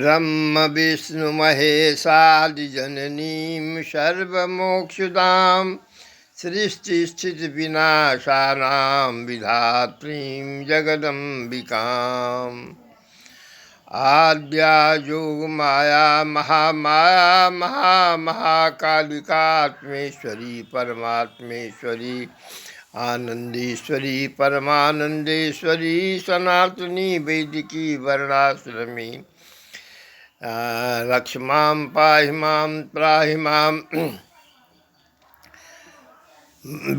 ब्रह्म विष्णु महेशादि जननीं सर्वमोक्षदां सृष्टिस्थितिविनाशानां विधात्रीं जगदम्बिकाम् आद्या योगमाया महामाया महाकालिकात्मेश्वरी परमात्मेश्वरी आनंदेश्वरी परमानंदेश्वरी सनातनी वैदिकी वर्णाश्रमी रक्षमां पाहि मां त्राहि मां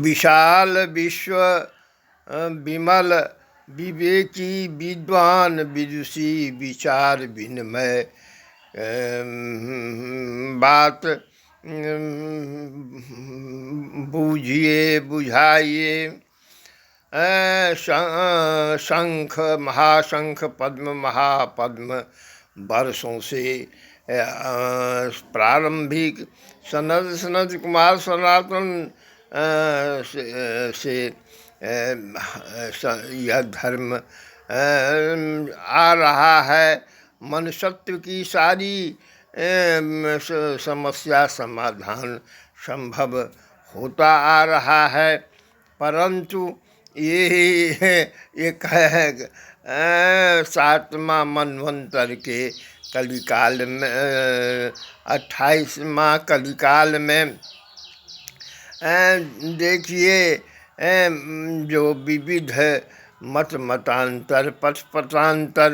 विशाल विश्व विमल विवेकी विद्वान विदुषी विचार विनिमय बात बूझिए बुझाइए शंख महाशंख पद्म महापद्म वर्षों से प्रारंभिक सनद कुमार सनातन से यह धर्म आ रहा है। मनुष्यत्व की सारी समस्या समाधान संभव होता आ रहा है, परंतु ये कह 7वां मनवंतर के कलिकाल में 28वां कलिकाल में देखिए जो विविध मतांतर पथांतर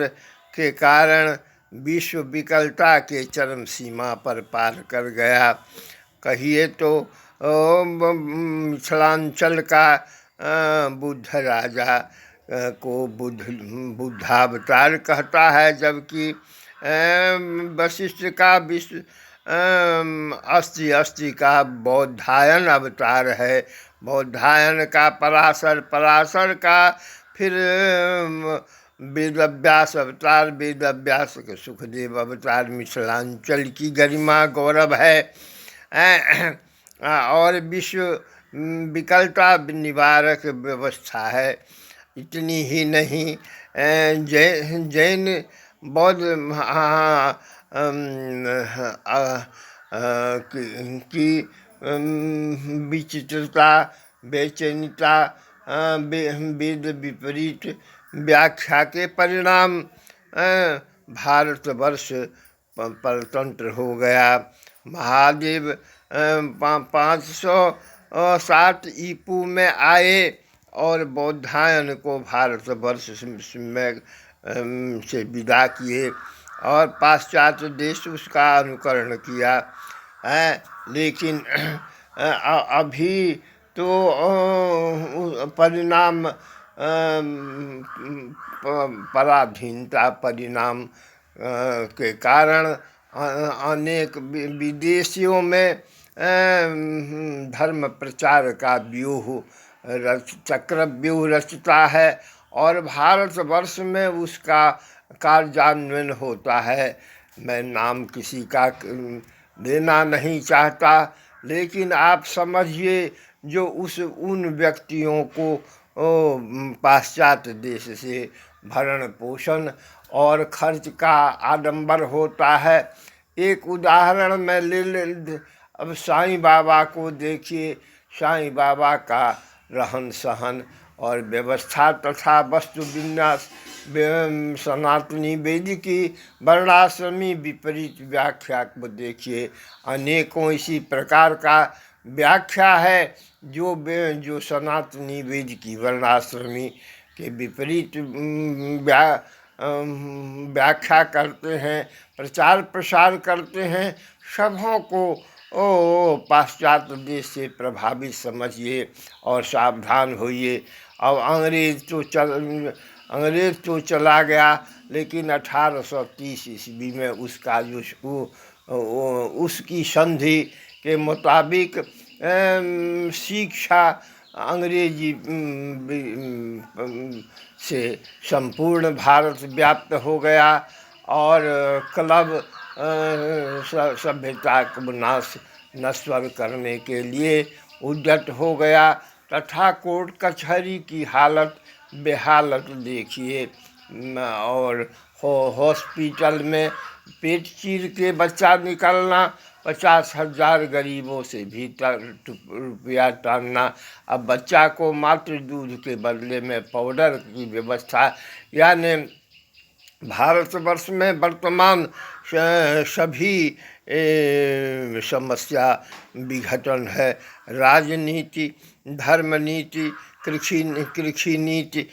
के कारण विश्व विकलता के चरम सीमा पर पार कर गया। कहिए तो मिथिलांचल का बुद्ध राजा को बुद्धावतार कहता है, जबकि वशिष्ठ का विश्व अस्ति का बौद्धायन अवतार है। बौद्धायन का पराशर का फिर वेदव्यास अवतार, वेदव्यास के सुखदेव अवतार मिथिलांचल की गरिमा गौरव है। और विश्व विकलता निवारक व्यवस्था है। इतनी ही नहीं, जैन बौद्ध की विचित्रता बेचैनिता वेद विपरीत व्याख्या के परिणाम भारतवर्ष परतंत्र हो गया। महादेव 507 ईपू में आए और बौद्धायन को भारतवर्ष में से विदा किए और पाश्चात्य देश उसका अनुकरण किया है। लेकिन अभी तो परिणाम पराधीनता परिणाम के कारण अनेक विदेशियों में धर्म प्रचार का चक्रव्यूह रचता है और भारतवर्ष में उसका कार्यान्वयन होता है। मैं नाम किसी का देना नहीं चाहता, लेकिन आप समझिए जो उन व्यक्तियों को पाश्चात्य देश से भरण पोषण और खर्च का आडंबर होता है। एक उदाहरण मैं अब साईं बाबा को देखिए। साईं बाबा का रहन सहन और व्यवस्था तथा वस्तु विन्यास सनातनी वैदिकी वर्णाश्रमी विपरीत व्याख्या को देखिए। अनेकों इसी प्रकार का व्याख्या है जो सनातनी वैदिकी वर्णाश्रमी के विपरीत व्याख्या करते हैं, प्रचार प्रसार करते हैं। सबों को पाश्चात्य देश से प्रभावित समझिए और सावधान होइए। अब अंग्रेज़ तो चला गया, लेकिन 1830 ईस्वी में उसका जो उसकी संधि के मुताबिक शिक्षा अंग्रेजी से संपूर्ण भारत व्याप्त हो गया और क्लब सभ्यता को नश्वर करने के लिए उद्यत हो गया तथा कोर्ट कचहरी की हालत बेहालत देखिए और हॉस्पिटल में पेट चीर के बच्चा निकालना, 50,000 गरीबों से भी रुपया टालना। अब बच्चा को मात्र दूध के बदले में पाउडर की व्यवस्था, यानी भारतवर्ष में वर्तमान सभी समस्या विघटन है। राजनीति, धर्म नीति, कृषि नीति,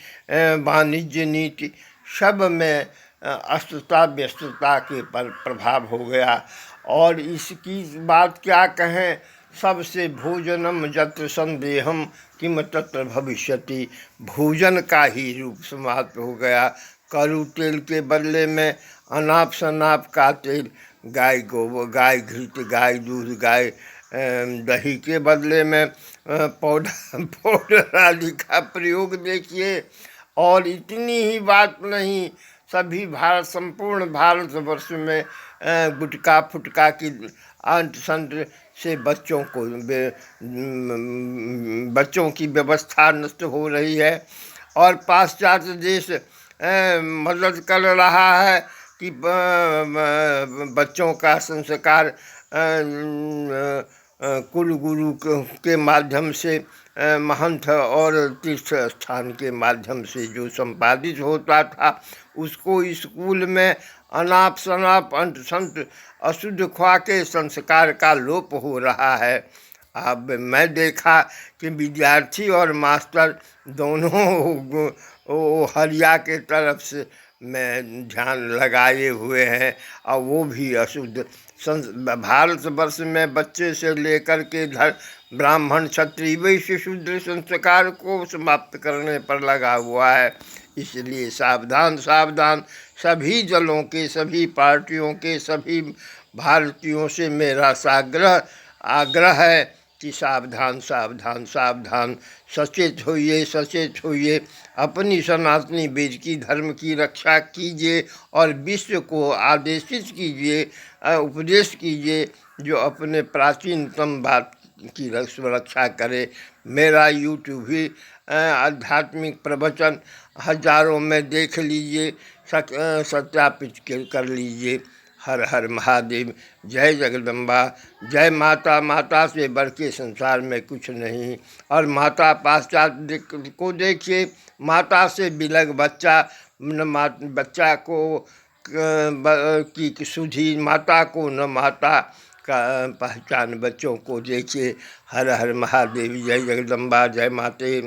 वाणिज्य नीति, सब में अस्त्रता व्यस्तता के पर प्रभाव हो गया। और इसकी बात क्या कहें, सबसे भोजनम यत्र संदेहम किम तत्र भविष्यति, भोजन का ही रूप समाप्त हो गया। कड़ू तेल के बदले में अनाप शनाप का तेल, गाय घृत, गाय दूध, गाय दही के बदले में पाउडर आदि का प्रयोग देखिए। और इतनी ही बात नहीं, सभी संपूर्ण भारतवर्ष में गुटखा फुटका की अंट संट से बच्चों की व्यवस्था नष्ट हो रही है। और पाश्चात्य देश मदद कर रहा है कि बच्चों का संस्कार कुल गुरु के माध्यम से, महंत और तीर्थ स्थान के माध्यम से जो संपादित होता था, उसको स्कूल में अनाप शनाप अंट संत अशुद्ध ख्वा के संस्कार का लोप हो रहा है। अब मैं देखा कि विद्यार्थी और मास्टर दोनों हरिया के तरफ से में ध्यान लगाए हुए हैं, और वो भी अशुद्ध। भारतवर्ष में बच्चे से लेकर के ब्राह्मण, क्षत्रिय, वैश्य, शूद्र संस्कार को समाप्त करने पर लगा हुआ है। इसलिए सावधान सावधान, सभी दलों के, सभी पार्टियों के, सभी भारतीयों से मेरा आग्रह है कि सावधान सावधान सावधान, सचेत होइए, अपनी सनातनी वेद की धर्म की रक्षा कीजिए और विश्व को आदेशित कीजिए, उपदेश कीजिए जो अपने प्राचीनतम बात की सुरक्षा करे। मेरा यूट्यूब भी आध्यात्मिक प्रवचन हजारों में देख लीजिए, सत्यापित कर लीजिए। हर हर महादेव, जय जगदम्बा, जय माता। माता से बढ़ के संसार में कुछ नहीं। और माता पाश्चात्य को देखिए, माता से बिलग बच्चा, बच्चा को की सुधी, माता को न माता का पहचान बच्चों को देखिए। हर हर महादेव, जय जगदम्बा, जय माते।